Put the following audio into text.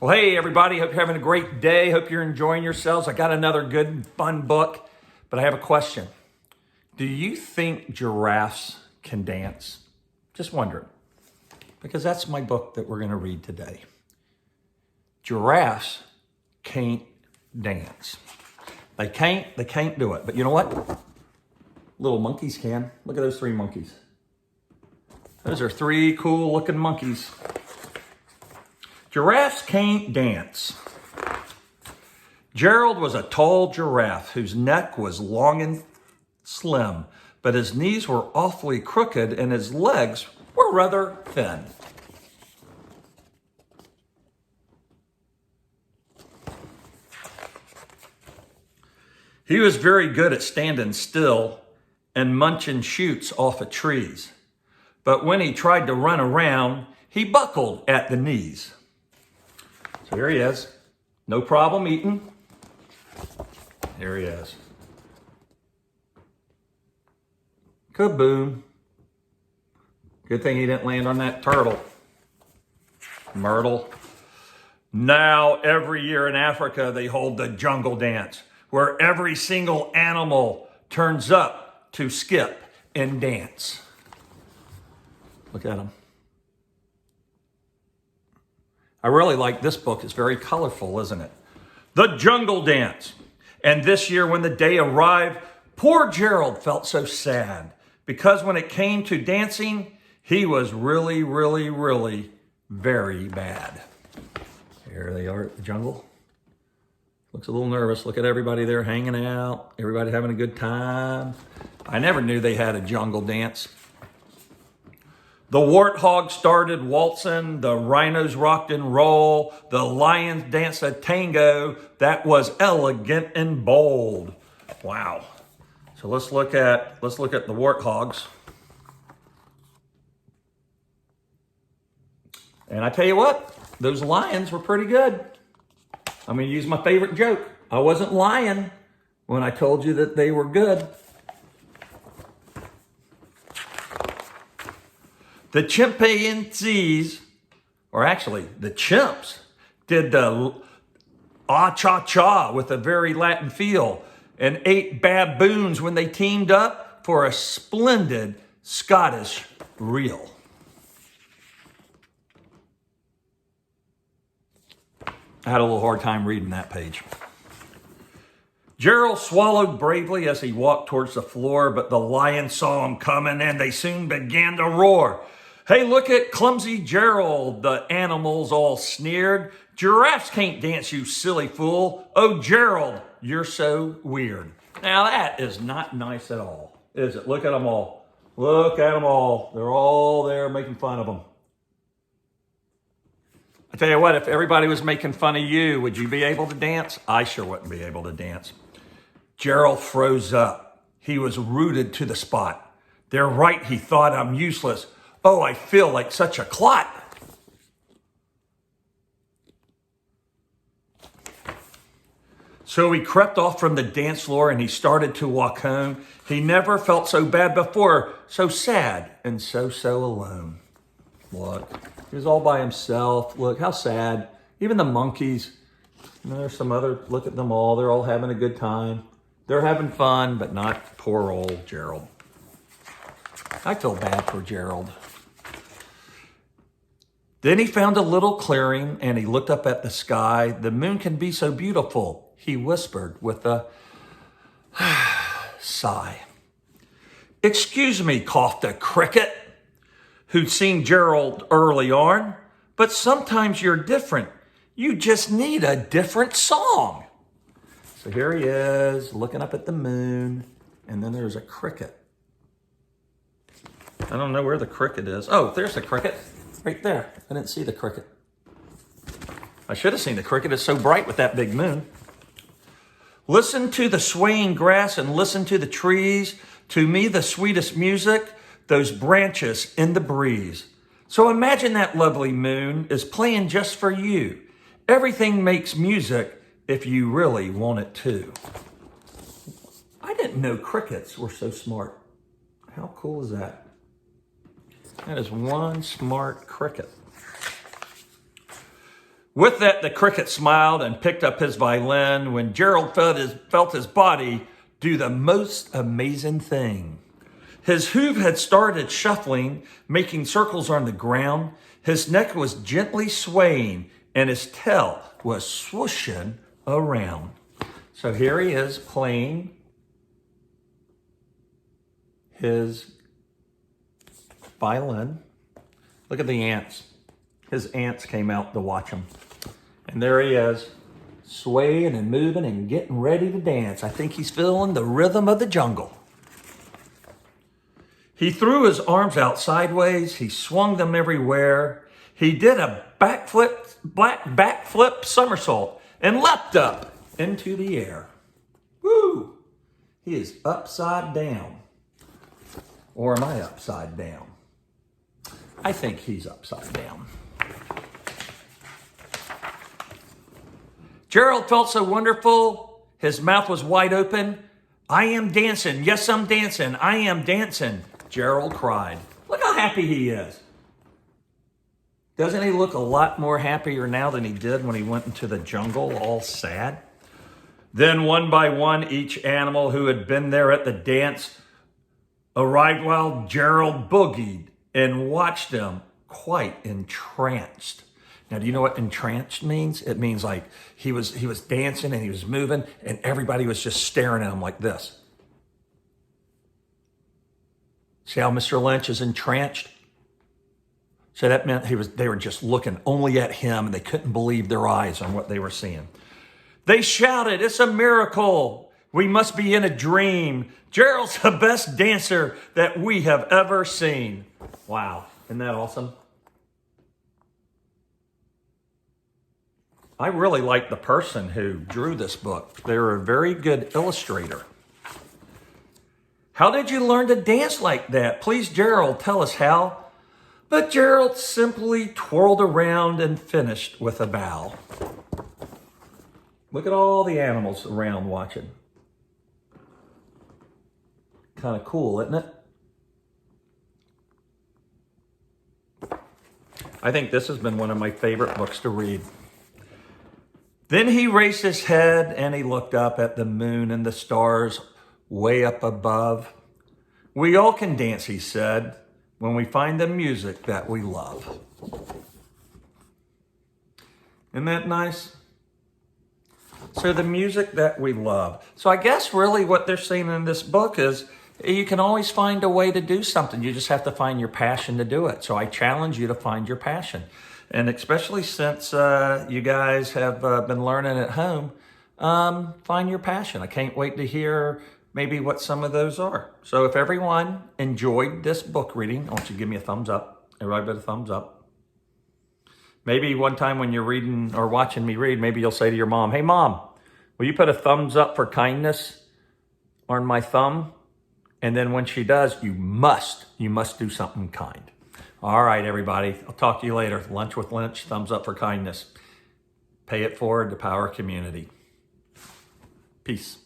Well, hey, everybody. Hope you're having a great day. Hope you're enjoying yourselves. I got another good and fun book, but I have a question. Do you think giraffes can dance? Just wondering, because that's my book that we're going to read today. Giraffes can't dance. They can't do it. But you know what? Little monkeys can. Look at those three monkeys. Those are three cool looking monkeys. Giraffes can't dance. Gerald was a tall giraffe whose neck was long and slim, but his knees were awfully crooked and his legs were rather thin. He was very good at standing still and munching shoots off of trees, but when he tried to run around, he buckled at the knees. So here he is. No problem eating. Here he is. Kaboom. Good thing he didn't land on that turtle. Myrtle. Now, every year in Africa, they hold the jungle dance, where every single animal turns up to skip and dance. Look at him. I really like this book. It's very colorful, isn't it? The Jungle Dance. And this year when the day arrived, poor Gerald felt so sad because when it came to dancing, he was really, really, really very bad. Here they are at the jungle. Looks a little nervous. Look at everybody there hanging out. Everybody having a good time. I never knew they had a jungle dance. The warthog started waltzing, the rhinos rocked and roll, the lions danced a tango that was elegant and bold. Wow. So let's look at the warthogs. And I tell you what, those lions were pretty good. I'm going to use my favorite joke. I wasn't lying when I told you that they were good. The chimpanzees, or actually the chimps, did the ah-cha-cha with a very Latin feel and ate baboons when they teamed up for a splendid Scottish reel. I had a little hard time reading that page. Gerald swallowed bravely as he walked towards the floor, but the lions saw him coming and they soon began to roar. Hey, look at clumsy Gerald, the animals all sneered. Giraffes can't dance, you silly fool. Oh, Gerald, you're so weird. Now that is not nice at all, is it? Look at them all. Look at them all. They're all there making fun of them. I tell you what, if everybody was making fun of you, would you be able to dance? I sure wouldn't be able to dance. Gerald froze up. He was rooted to the spot. They're right, he thought, I'm useless. Oh, I feel like such a clot. So he crept off from the dance floor and he started to walk home. He never felt so bad before, so sad and so alone. Look, he was all by himself. Look, how sad. Even the monkeys. You know, there's some other, look at them all. They're all having a good time. They're having fun, but not poor old Gerald. I feel bad for Gerald. Then he found a little clearing and he looked up at the sky. The moon can be so beautiful, he whispered with a sigh. Excuse me, coughed a cricket who'd seen Gerald early on, but sometimes you're different. You just need a different song. So here he is looking up at the moon, and then there's a cricket. I don't know where the cricket is. Oh, there's the cricket. Right there. I didn't see the cricket. I should have seen the cricket. It's so bright with that big moon. Listen to the swaying grass and listen to the trees. To me, the sweetest music, those branches in the breeze. So imagine that lovely moon is playing just for you. Everything makes music if you really want it to. I didn't know crickets were so smart. How cool is that? That is one smart cricket. With that, the cricket smiled and picked up his violin when Gerald felt his body do the most amazing thing. His hoof had started shuffling, making circles on the ground. His neck was gently swaying, and his tail was swooshing around. So here he is playing his violin. Look at the ants. His ants came out to watch him. And there he is, swaying and moving and getting ready to dance. I think he's feeling the rhythm of the jungle. He threw his arms out sideways. He swung them everywhere. He did a backflip somersault and leapt up into the air. Woo! He is upside down. Or am I upside down? I think he's upside down. Gerald felt so wonderful. His mouth was wide open. I am dancing. Yes, I'm dancing. I am dancing. Gerald cried. Look how happy he is. Doesn't he look a lot more happier now than he did when he went into the jungle all sad? Then one by one, each animal who had been there at the dance arrived while Gerald boogied and watched them quite entranced. Now, do you know what entranced means? It means like he was dancing and he was moving and everybody was just staring at him like this. See how Mr. Lynch is entranced? So that meant they were just looking only at him and they couldn't believe their eyes on what they were seeing. They shouted, "It's a miracle. We must be in a dream. Gerald's the best dancer that we have ever seen." Wow, isn't that awesome? I really like the person who drew this book. They're a very good illustrator. How did you learn to dance like that? Please, Gerald, tell us how. But Gerald simply twirled around and finished with a bow. Look at all the animals around watching. Kind of cool, isn't it? I think this has been one of my favorite books to read. Then he raised his head and he looked up at the moon and the stars way up above. We all can dance, he said, when we find the music that we love. Isn't that nice? So the music that we love. So I guess really what they're saying in this book is you can always find a way to do something. You just have to find your passion to do it. So I challenge you to find your passion. And especially since you guys have been learning at home, find your passion. I can't wait to hear maybe what some of those are. So if everyone enjoyed this book reading, I want you to give me a thumbs up. Everybody put a thumbs up. Maybe one time when you're reading or watching me read, maybe you'll say to your mom, "Hey mom, will you put a thumbs up for kindness on my thumb?" And then when she does, you must do something kind. All right, everybody. I'll talk to you later. Lunch with Lynch, thumbs up for kindness. Pay it forward to Power Community. Peace.